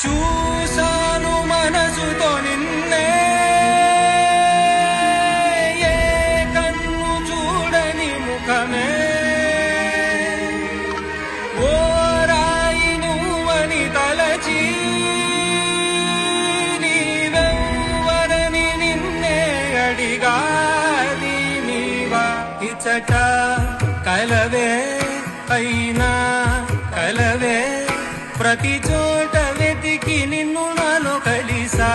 చూసాను మనసుతో నిన్నే, ఏ కన్ను చూడని ముఖమే, ఓ రాయి నువ్వని తలచి నీవెవ్వరని నిన్నే అడిగాది నీవా. ఇచ్చట కలవే అయినా కలవే, ప్రతి చోట వెతికి నిన్ను నాలో కలిసా.